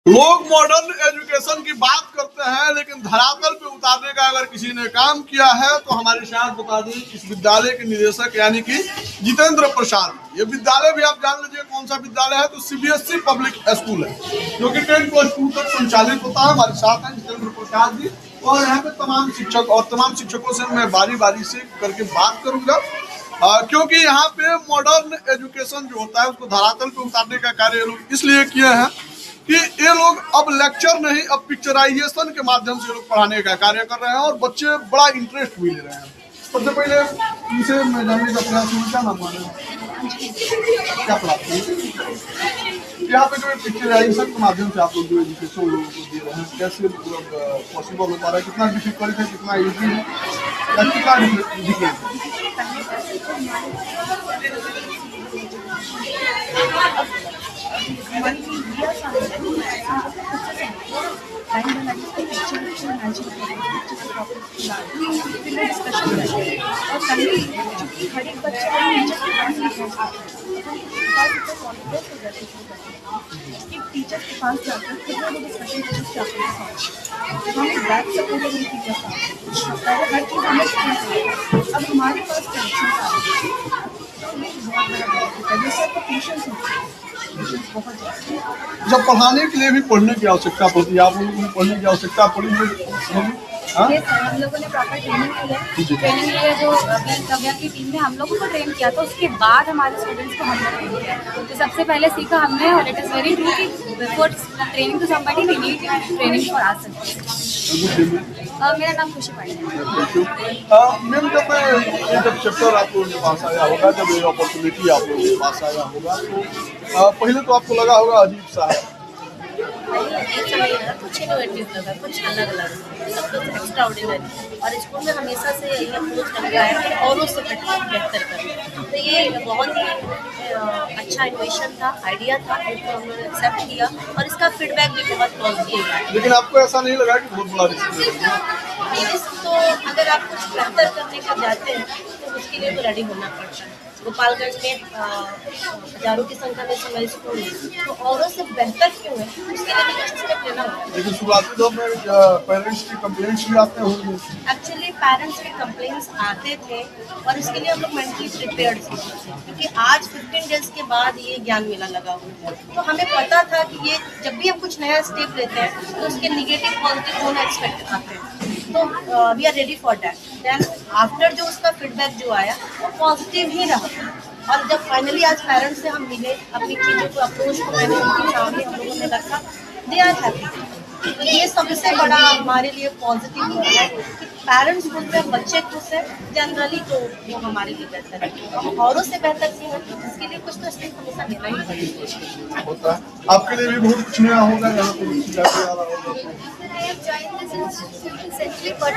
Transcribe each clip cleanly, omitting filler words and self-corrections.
लोग modern education की बात करते हैं, लेकिन धरातल पे उतारने का अगर किसी ने काम किया है तो हमारे साथ बता दें इस विद्यालय के निदेशक यानी कि जितेंद्र प्रसाद। ये विद्यालय भी आप जान लीजिए कौन सा विद्यालय है, तो सीबीएसई पब्लिक स्कूल है जो कि 10+2 तक संचालित होता है। हमारे साथ हैं जितेंद्र प्रसाद जी, और यहाँ पे तमाम शिक्षक और तमाम शिक्षकों से मैं बारी बारी से करके बात करूंगा, क्योंकि यहाँ पे मॉडर्न एजुकेशन जो होता है उसको धरातल पे उतारने का कार्य लोग इसलिए किए हैं कि ये लोग अब लेक्चर नहीं, अब पिक्चराइजेशन के माध्यम से लोग पढ़ाने का कार्य कर रहे हैं और बच्चे बड़ा इंटरेस्ट भी ले रहे हैं। सबसे पहले इनसे मैं जानने का प्रयास करूँ, क्या नाम है, क्या पढ़ाते हैं यहाँ पे जो पिक्चराइजेशन के माध्यम से आप लोग जो एजुकेशन लोगों को दे रहे हैं, कैसे पॉसिबल हो पा रहा है, कितना डिफिकल्ट है, कितना ईजी है या कितना डिफिकल्ट टीचर के पास जाकर फिर वो डिस्कशन करते हैं। हमें बैक सपोर्ट नहीं टीचर हर चीज़ हमें अब हमारे पास टेंशन जब पढ़ाने के लिए भी पढ़ने की आवश्यकता पड़ती है, आप लोगों को पढ़ने की आवश्यकता पड़ी है। हम लोगों ने प्रॉपर ट्रेनिंग लिया जो कव्या की टीम ने हम लोगों को ट्रेन किया था, उसके बाद हमारे स्टूडेंट्स को हमने ट्रेन किया। तो सबसे पहले सीखा हमने, और इट इज़ वेरी ट्रू कि before training to somebody we need training for ourselves. मेरा नाम खुशी पांडे है। मैम, जब चैप्टर आप लोगों के पास आया होगा, जब ये अपॉर्चुनिटी आप लोगों के पास आया होगा, तो पहले तो आपको लगा होगा अजीब सा है, कुछ इनोवेटिव लगा, कुछ अलग अलग, सब कुछ एक्स्ट्राऑर्डिनरी। और स्कूल में हमेशा से यही अप्रोच रखा है और उससे बेहतर करें। तो ये बहुत ही अच्छा इनोवेशन था, आइडिया था, जिसको हम लोगों ने एक्सेप्ट किया और इसका फीडबैक भी बहुत पॉजिटिव है। लेकिन आपको ऐसा नहीं लगा कि बहुत बड़ा रिस्क तो अगर आप कुछ बेहतर करने का जाते हैं तो उसके लिए तो रेडी होना पड़ता है। गोपालगंज में हजारों की संख्या में समय स्कूल है, तो औरों से बेहतर क्यों है, उसके लिए भी कुछ स्टेप लेना होगा। लेकिन शुरुआती दौर में पेरेंट्स की कंप्लेंट्स भी आते होंगे। एक्चुअली पेरेंट्स के कंप्लेंट्स आते थे और इसके लिए हम लोग मेंटली प्रिपेयर्ड थे, क्योंकि आज 15 डेज के बाद ये ज्ञान मेला लगा हुआ है। तो हमें पता था कि ये जब भी हम कुछ नया स्टेप लेते हैं तो उसके निगेटिव पॉजिटिव होना एक्सपेक्ट आते हैं। तो we are ready for that. Then after जो उसका फीडबैक जो आया वो पॉजिटिव ही रहा। और जब फाइनली आज पेरेंट्स से हम मिले, अपनी चीज़ों को अप्रोच को मैंने उनके सामने हम लोगों ने रखा, दे आर हैप्पी। तो ये सबसे बड़ा हमारे लिए पॉजिटिव होता है कि पेरेंट्स खुश हैं, बच्चे खुश हैं, जनरली तो वो हमारे लिए बेहतर है। हम औरों से बेहतर क्यों है, इसके लिए कुछ तो स्टेप हमेशा लेना ही पड़ेगा। होता है आपके लिए भी बहुत कुछ नया होगा यहाँ पे। I have joined this institute recently, but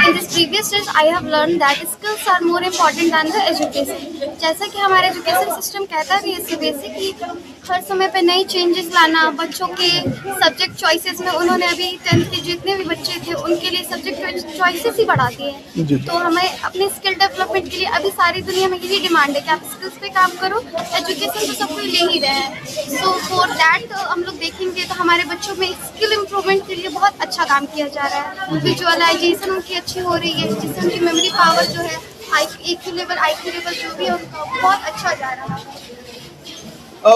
in this previous stage, I have learned that skills are more important than the education. जैसा कि हमारा एजुकेशन सिस्टम कहता है सीबीएसई की हर समय पे नई चेंजेस लाना, बच्चों के सब्जेक्ट चॉइसेस में उन्होंने अभी 10th के जितने भी बच्चे थे उनके लिए सब्जेक्ट चॉइसेस ही बढ़ा दिए हैं। तो हमें अपने स्किल डेवलपमेंट के लिए अभी सारी दुनिया में यही डिमांड है कि आप स्किल्स पे काम करो। एजुकेशन तो सब कोई ले ही रहे हैं, सो फॉर दैट हम लोग देखेंगे तो हमारे बच्चों में स्किल इम्प्रूवमेंट के लिए बहुत अच्छा काम किया जा रहा है। विजुअलाइजेशन उनकी अच्छी हो रही है, जिससे उनकी मेमोरी पावर जो है IQ लेवल जो भी है उनका बहुत अच्छा जा रहा है।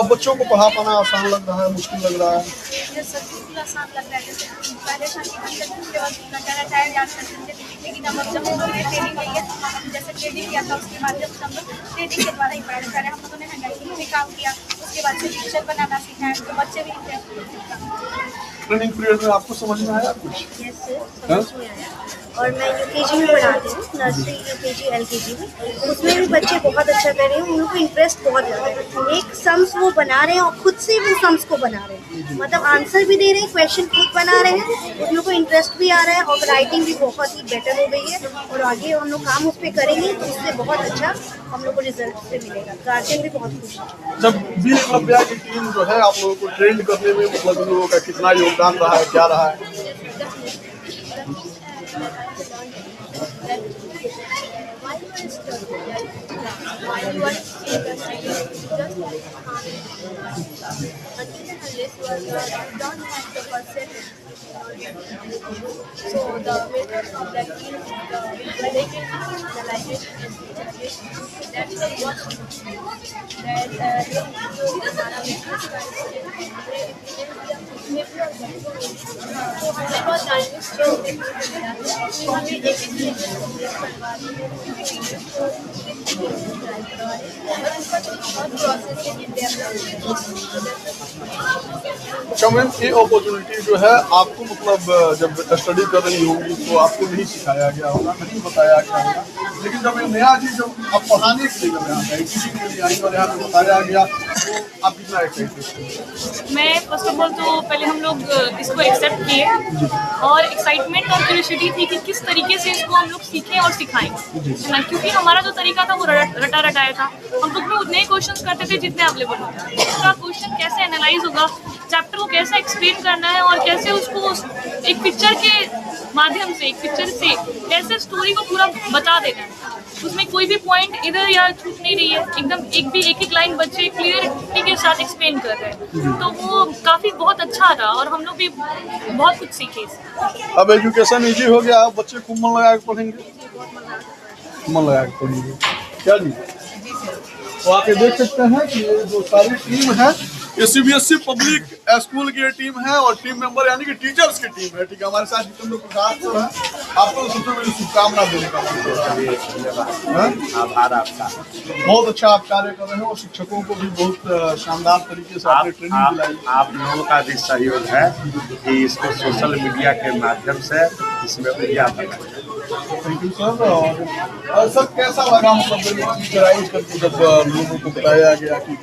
बच्चों को पढ़ा पाना आसान लग रहा है, मुश्किल लग रहा है? बिल्कुल आसान लग रहा है। जैसे पहले उसके बाद नजारा टायर याद करते थे, लेकिन अब जब हम लोग ने ट्रेनिंग ली है, जैसे ट्रेनिंग किया था उसके बाद जब हम लोग ट्रेनिंग के द्वारा ही पढ़ाया जा रहे हैं। हम लोगों ने हैंडराइटिंग में भी काम किया, उसके बाद से पिक्चर बनाना सीखा है, तो बच्चे भी ट्रेनिंग पीरियड में आपको समझ में आया कुछ? यस सर, समझ में आया। और मैं यूकेजी में पढ़ाती हूँ, नर्सरी यूकेजी एलकेजी में। उसमें भी बच्चे बहुत अच्छा कर रहे हैं, उन लोगों को इंटरेस्ट बहुत ज़्यादा है। एक सम्स वो बना रहे हैं और खुद से वो सम्स को बना रहे हैं, मतलब आंसर भी दे रहे हैं, क्वेश्चन खुद बना रहे हैं, उन लोगों को इंटरेस्ट भी आ रहा है और राइटिंग भी बहुत ही बेटर हो गई है। और आगे हम लोग काम उस पर करेंगे तो उससे बहुत अच्छा हम लोग को रिजल्ट से मिलेगा। गार्जियन भी बहुत खुश है। जब वीर कव्या की टीम जो है आप लोगों को ट्रेन करने में, मतलब इन लोगों का कितना योगदान रहा है, क्या रहा है? Why you are feel the same. Just like until and unless you don't have the perception. So the methods of that is the visualization, visualization and visualization. That's the worst. That हमारा methods का तो हमें बहुत dynamics जो हमें एक अच्छा ma'am, ये अपॉर्चुनिटी जो है आपको मतलब जब स्टडी कर रही होगी तो आपको नहीं सिखाया गया होगा, नहीं बताया गया होगा, लेकिन जब ये नया चीज़ जब आप पढ़ाने के लिए जब यहाँ पे किसी के लिए आई और यहाँ पे बताया गया तो आप कितना एक्साइटेड? मैं फर्स्ट ऑफ ऑल तो पहले हम लोग इसको एक्सेप्ट किए और एक्साइटमेंट और क्यूरियोसिटी थी कि किस तरीके से इसको हम लोग सीखें और सिखाएं, है ना, क्योंकि हमारा जो तरीका था वो रटा रटाया था। हम लोग में उतने ही क्वेश्चंस करते थे जितने अवेलेबल होते थे। उसका क्वेश्चन कैसे एनालाइज होगा, चैप्टर को कैसे एक्सप्लेन करना है और कैसे उसको एक पिक्चर के माध्यम से, एक पिक्चर से कैसे स्टोरी को पूरा बता देना है। उसमें कोई भी पॉइंट इधर या छूट नहीं रही है, एकदम एक लाइन बच्चे क्लियरिटी के साथ एक्सप्लेन कर रहे हैं, तो वो काफ़ी बहुत अच्छा था और हम लोग भी बहुत कुछ सीखे इससे। अब एजुकेशन इजी हो गया, बच्चे खूब मन लगा के पढ़ेंगे, मन लगा के पढ़ेंगे क्या जी? तो आप ये देख सकते हैं कि ये जो सारी टीम है ये CBSE पब्लिक स्कूल की टीम है और टीम मेंबर यानी कि टीचर्स की टीम है। ठीक है, हमारे साथ जितेंद्र प्रसाद सर है, आपको सबसे बड़ी शुभकामना देने का आभार आपका। बहुत अच्छा आप कार्य कर रहे हैं और शिक्षकों को भी बहुत शानदार तरीके से आपने ट्रेनिंग दिलाई। आप लोगों का भी सहयोग है कि इसको सोशल मीडिया के माध्यम से इसमें विज्ञापन। Thank you sir. और सर कैसा लगा मतलब ड्राइव करके जब लोगों को बताया गया कि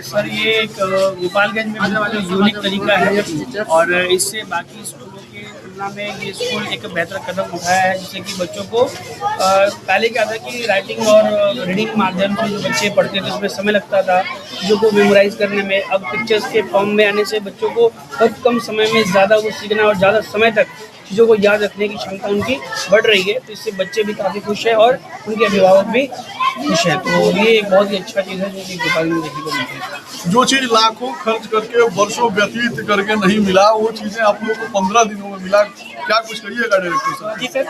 सर ये एक गोपालगंज में मतलब यूनिक तरीका है और इससे बाकी स्कूलों की तुलना में ये स्कूल एक बेहतर कदम उठाया है, जिससे कि बच्चों को पहले क्या था कि राइटिंग और रीडिंग के माध्यम से जो बच्चे पढ़ते थे उसमें समय लगता था चीज़ों को मेमोराइज करने में। अब पिक्चर्स के फॉर्म में आने से बच्चों को बहुत कम समय में ज़्यादा वो सीखना और ज़्यादा समय तक चीज़ों को याद रखने की क्षमता उनकी बढ़ रही है, तो इससे बच्चे भी काफ़ी खुश हैं और उनके अभिभावक भी खुश हैं। तो ये एक बहुत ही अच्छा चीज़ है जो कि गोपाल में देखने को मिलती है। जो चीज लाखों खर्च करके वर्षों व्यतीत करके नहीं मिला, वो चीजें आप लोगों को 15 दिनों में मिला। क्या कुछ करिएगा डायरेक्टर सर? जी सर,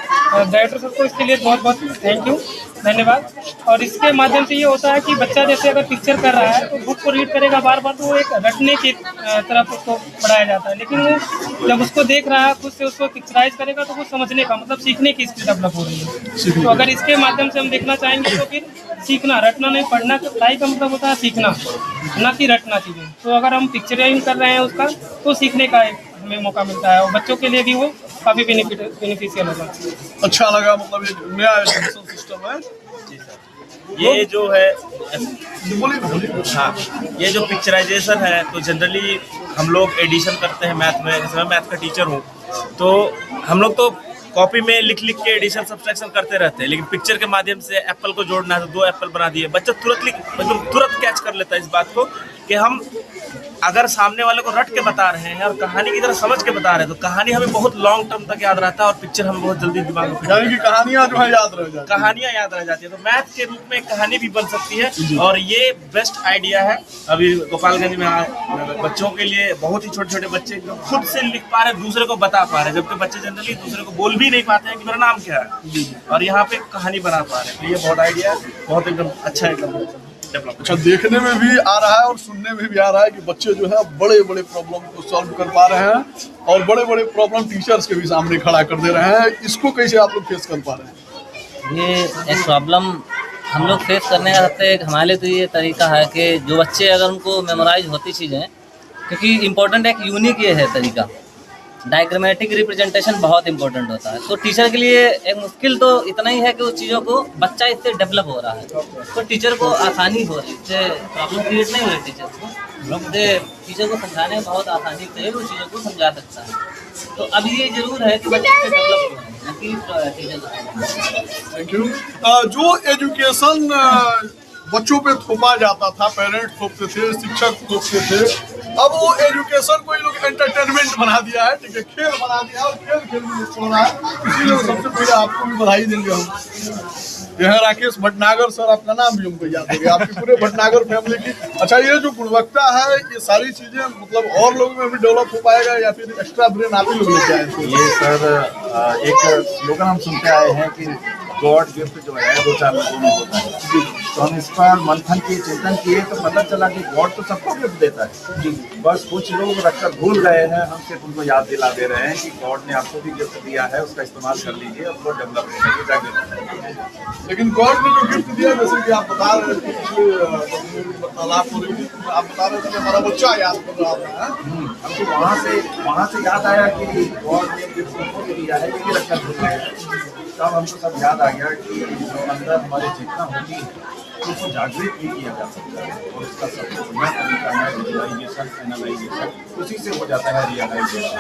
डायरेक्टर सर को इसके लिए बहुत बहुत थैंक यू, धन्यवाद। और इसके माध्यम से ये होता है कि बच्चा जैसे अगर पिक्चर कर रहा है तो बुक को रीड करेगा बार बार, तो वो एक रटने की तरफ उसको पढ़ाया जाता है, लेकिन वो जब उसको देख रहा है खुद से उसको पिक्चराइज करेगा तो वो समझने का मतलब सीखने की स्किल डेवलप हो रही है। तो अगर इसके माध्यम से हम देखना चाहेंगे तो फिर सीखना, रटना नहीं, पढ़ना पढ़ाई का मतलब होता है सीखना, ना कि रटना चीज़ें। तो अगर हम पिक्चराइज कर रहे हैं उसका तो सीखने का एक हमें मौका मिलता है और बच्चों के लिए भी वो काफ़ी बेनिफिशियल होगा। अच्छा लगा, मतलब ये नया एजुकेशन सिस्टम है। ये जो है बोलिए। हाँ, ये जो पिक्चराइजेशन है तो जनरली हम लोग एडिशन करते हैं मैथ में। जैसे मैं मैथ का टीचर हूँ तो हम लोग तो कॉपी में लिख लिख के एडिशन सब्सट्रैक्शन करते रहते हैं, लेकिन पिक्चर के माध्यम से एप्पल को जोड़ना है तो 2 एप्पल बना दिए। बच्चा तुरंत कैच कर लेता है इस बात को कि हम अगर सामने वाले को रट के बता रहे हैं और कहानी की तरह समझ के बता रहे हैं तो कहानी हमें बहुत लॉन्ग टर्म तक याद रहता है और पिक्चर हमें बहुत जल्दी दिमाग में, यानी कि कहानियां जो है याद रह जाती, कहानियां याद रह जाती है। तो मैथ के रूप में कहानी भी बन सकती है और ये बेस्ट आइडिया है। अभी गोपालगंज में बच्चों के लिए बहुत ही छोटे छोटे बच्चे खुद से लिख पा रहे हैं, दूसरे को बता पा रहे हैं, जबकि बच्चे जनरली दूसरे को बोल भी नहीं पाते हैं कि मेरा नाम क्या है, और यहाँ पे कहानी बना पा रहे हैं। तो ये बहुत आइडिया है, बहुत एकदम अच्छा एकदम। अच्छा, देखने में भी आ रहा है और सुनने में भी आ रहा है कि बच्चे जो है बड़े बड़े प्रॉब्लम को सॉल्व कर पा रहे हैं और बड़े बड़े प्रॉब्लम टीचर्स के भी सामने खड़ा कर दे रहे हैं। इसको कैसे आप लोग फेस कर पा रहे हैं? ये एक प्रॉब्लम हम लोग फेस करने का सबसे एक हमारे लिए तो ये तरीका है कि जो बच्चे अगर उनको मेमोराइज होती चीज़ें, क्योंकि इम्पोर्टेंट एक यूनिक ये है तरीका, डायग्रामेटिक रिप्रेजेंटेशन बहुत इंपॉर्टेंट होता है। तो टीचर के लिए एक मुश्किल तो इतना ही है कि उस चीज़ों को बच्चा इससे डेवलप हो रहा है तो टीचर को आसानी हो रही है, इससे प्रॉब्लम क्रिएट नहीं हो रही टीचर को। टीचर को समझाने में बहुत आसानी से वो चीज़ों को समझा सकता है। तो अब ये जरूर है कि बच्चे से डेवलप हो रहे हैं, न कि टीचर। Thank you. जो एजुकेशन बच्चों पे थोपा जाता था, पेरेंट्स थोपते थे, शिक्षक थोपते थे, अब वो एजुकेशन को ये लोग एंटरटेनमेंट बना दिया है, ठीक है, खेल बना दिया है और खेल में चल रहा है। इसीलिए सबसे पहले आपको भी बधाई देंगे हम। ये है राकेश भटनागर सर, आपका नाम भी हमको याद हो गया, आपकी पूरे भटनागर फैमिली की। अच्छा, ये जो गुणवत्ता है, ये सारी चीजें मतलब और लोगों में भी डेवलप हो पाएगा या फिर एक्स्ट्रा ब्रेन आप ही लोग लेके आए? ये सर एक स्लोगन हम सुनते आए हैं कि गॉड गिफ्ट जो है 2-4 लोगों में होता है, तो हम इस पर मंथन किए, चिंतन किए, तो पता चला कि गॉड तो सबको गिफ्ट देता है, बस कुछ लोग रखकर भूल गए हैं। हम सिर्फ उनको याद दिला दे रहे हैं कि गॉड ने आपको भी गिफ्ट दिया है, उसका इस्तेमाल कर लीजिए, उसको डेवलप करिए, जाके। लेकिन गॉड ने जो गिफ्ट दिया, जैसे कि आप बता रहे थे पिछले तालाब हो रही थी, आप बता रहे थे कि हमारा बच्चा याद कर रहा था। हमको वहाँ से याद आया कि गॉड ने गिफ्ट हमको भी दिया है, ये भी रखकर भूल गए। तब हमको सब याद आ गया कि जो अंदर हमारे चेतना होती है उसको जागृत भी किया जा सकता है, और उसका सबसे बढ़िया तरीका है विजुअलाइजेशन, एनालाइजेशन, उसी से हो जाता है रियलाइजेशन।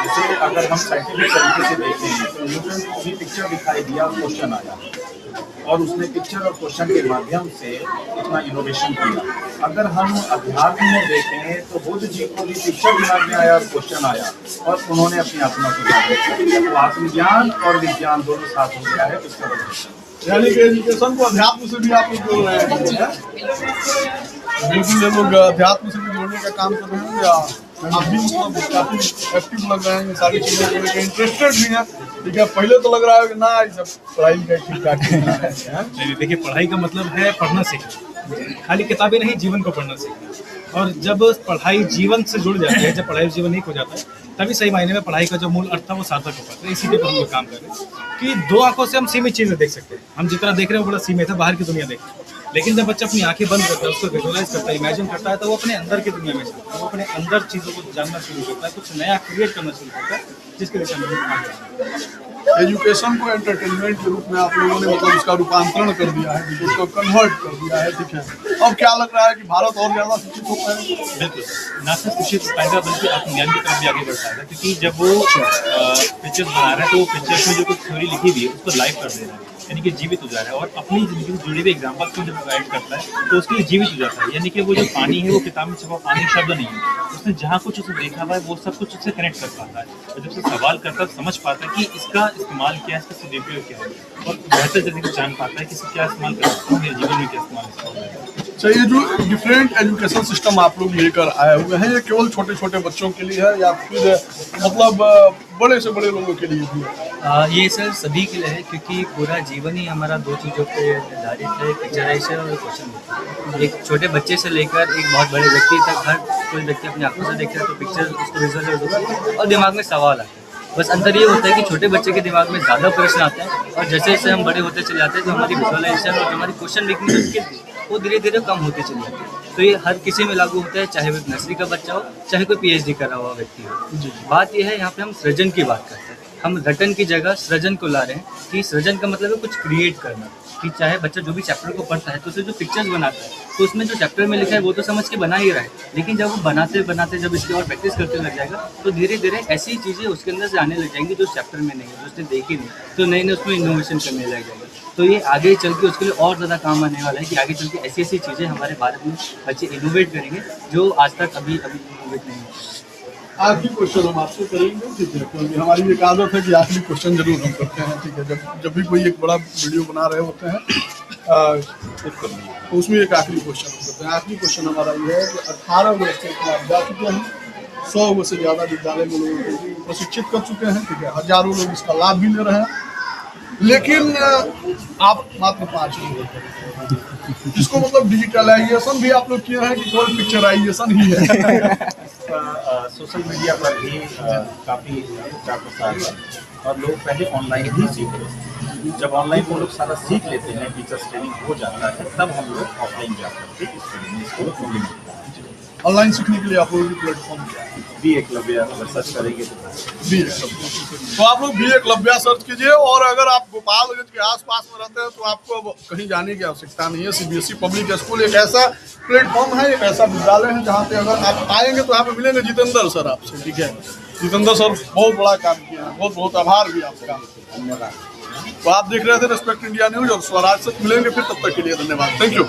जैसे अगर हम साइंटिफिक तरीके से देखें तो न्यूटन को भी पिक्चर दिखाई दिया, क्वेश्चन आया, और उसने पिक्चर और क्वेश्चन के माध्यम से इतना इनोवेशन किया। अगर हम अध्यात्म में देखें तो बुद्ध जी को भी पिक्चर दिमाग में आया और क्वेश्चन आया, और उन्होंने अपनी आत्मा को जागृत कर दिया। तो आत्मज्ञान और विज्ञान दोनों साथ हो गया है इसका वजह। यानी कि एजुकेशन को अध्यात्म से भी आप लोग जोड़ रहे हैं? बिल्कुल, ये लोग अध्यात्म से भी जोड़ने का काम कर रहे हैं, या आप भी मतलब काफी एक्टिव लग रहे हैं, सारी चीजें को लेकर इंटरेस्टेड भी हैं? ठीक है, पहले तो लग रहा है कि ना ये सब पढ़ाई का ठीक ठाक नहीं, देखिए पढ़ाई का मतलब है पढ़ना सीखना, खाली किताबें नहीं, जीवन को पढ़ना सीखना। और जब पढ़ाई जीवन से जुड़ जाती है, जब पढ़ाई जीवन एक हो जाता है, तभी सही मायने में पढ़ाई का जो मूल अर्थ था वो सार्थक हो पाता है। इसी पर हम लोग काम कर रहे हैं कि 2 आंखों से हम सीमित चीज़ें देख सकते हैं। हम जितना देख रहे हैं वो बड़ा सीमित है, बाहर की दुनिया देख रहे हैं, लेकिन जब बच्चा अपनी आंखें बंद करता है, उसको विजुअलाइज करता है, इमेजिन करता है, तो वो अपने अंदर की दुनिया में चलता है, वो अपने अंदर चीज़ों को जानना शुरू करता है, कुछ नया क्रिएट करना शुरू करता है, जिसके दिशा में हम आगे। एजुकेशन को एंटरटेनमेंट के रूप में आप लोगों ने मतलब उसका रूपांतरण कर दिया है, उसको कन्वर्ट कर दिया है, ठीक है। अब क्या लग रहा है कि भारत और ज्यादा शिक्षित हो पाएगा? बिल्कुल, ना सिर्फ शिक्षित हो पाएगा बल्कि आत्मज्ञान की तरफ भी आगे बढ़ पाएगा, क्योंकि जब वो पिक्चर्स बना रहा है तो वो पिक्चर्स में जो कुछ थ्योरी लिखी हुई है उसको लाइव कर दे रहा है, यानी कि जीवित हो जा रहा है, और अपनी जिंदगी से जुड़े हुए एग्जाम्पल को जब गाइड करता है तो उसके लिए जीवित हो जाता है। यानी कि वो जो पानी है वो किताब में छपा पानी शब्द नहीं है, उसने जहाँ कुछ उसे देखा हुआ है वो सब कुछ उससे कनेक्ट कर पाता है, और जब से सवाल करता है समझ पाता है कि इसका इस्तेमाल क्या है, इसका सदुपयोग क्या है, और बेहतर तरीके से जान पाता है कि इसका क्या इस्तेमाल कर सकता हूँ, मेरे जीवन में क्या इस्तेमाल है। चाहिए जो डिफरेंट एजुकेशन सिस्टम आप लोग लेकर आए हुए हैं, ये केवल छोटे छोटे बच्चों के लिए है या फिर मतलब बड़े से बड़े लोगों के लिए भी है? ये सर सभी के लिए है, क्योंकि पूरा जीवन ही हमारा 2 चीज़ों पे निर्धारित है, पिक्चराइजेशन और क्वेश्चन। एक छोटे बच्चे से लेकर एक बहुत बड़े व्यक्ति तक हर कोई व्यक्ति अपनी आंखों से देखता है तो पिक्चर उसको विजुअलाइज होता है और दिमाग में सवाल आता है। बस अंतर ये होता है कि छोटे बच्चे के दिमाग में ज़्यादा प्रश्न आते हैं, और जैसे जैसे हम बड़े होते चले जाते हैं तो हमारी विजुअलाइजेशन और हमारी क्वेश्चन लिखने की स्किल वो धीरे धीरे कम होती चली जाती है। तो ये हर किसी में लागू होता है, चाहे वो नर्सरी का बच्चा हो, चाहे कोई PhD करा हुआ व्यक्ति हो। बात यह है, यहाँ पे हम सृजन की बात करते हैं, हम रटन की जगह सृजन को ला रहे हैं कि सृजन का मतलब है कुछ क्रिएट करना। कि चाहे बच्चा जो भी चैप्टर को पढ़ता है तो उसे जो पिक्चर्स बनाता है तो उसमें जो चैप्टर में लिखा है वो तो समझ के बना ही रहा है, लेकिन जब वो बनाते बनाते जब इसकी और प्रैक्टिस करते लग जाएगा तो धीरे धीरे ऐसी चीज़ें उसके अंदर से आने लग जाएंगी जो चैप्टर में नहीं है, जो उसने देखी नहीं, तो नए नए उसमें इनोवेशन करने लग जाएगा। तो ये आगे चल के उसके लिए और ज़्यादा काम आने वाला है कि आगे चल के ऐसी ऐसी चीज़ें हमारे भारत में बच्चे इनोवेट करेंगे जो आज तक अभी इनोवेट नहीं है। आखिरी क्वेश्चन हम आपसे करेंगे, ठीक है, क्योंकि हमारी एक आदत है कि आखिरी क्वेश्चन जरूर हम करते हैं, ठीक है। जब भी कोई एक बड़ा वीडियो बना रहे होते हैं तो उसमें एक आखिरी क्वेश्चन हम करते हैं। आखिरी क्वेश्चन हमारा ये है कि 18 वर्ष से आप जा चुके हैं, 100 वर्ष से ज़्यादा विद्यालय में लोगों को प्रशिक्षित कर चुके हैं, ठीक है, हजारों लोग इसका लाभ भी ले रहे हैं, लेकिन आप मात्र 5 लोग इसको मतलब डिजिटलाइजेशन भी आप लोग किए हैं कि केवल पिक्चराइजेशन ही है? सोशल मीडिया पर भी काफ़ी प्रचार प्रसार है और लोग पहले ऑनलाइन ही सीख रहे हैं। जब ऑनलाइन वो लोग सारा सीख लेते हैं, टीचर्स ट्रेनिंग हो जाता है, तब हम लोग ऑफलाइन जाकर के इस ट्रेनिंग इसको मिलते हैं। ऑनलाइन सीखने के लिए आप लोगों की प्लेटफॉर्म क्या है? बी एकलव्य अगर सर्च करेंगे बी एकलव्य, तो आप लोग बी एकलव्य सर्च कीजिए। और अगर आप गोपालगंज के आसपास में रहते हैं तो आपको अब कहीं जाने की आवश्यकता नहीं है। CBSE पब्लिक स्कूल एक ऐसा प्लेटफॉर्म है, एक ऐसा विद्यालय है जहाँ पे अगर आप आएंगे तो यहाँ पे मिलेंगे जितेंद्र सर आपसे, ठीक है। जितेंद्र सर बहुत बड़ा काम किया है, बहुत बहुत आभार भी आपका, धन्यवाद। तो आप देख रहे थे रेस्पेक्ट इंडिया न्यूज और स्वराज से मिलेंगे फिर, तब तक के लिए धन्यवाद, थैंक यू।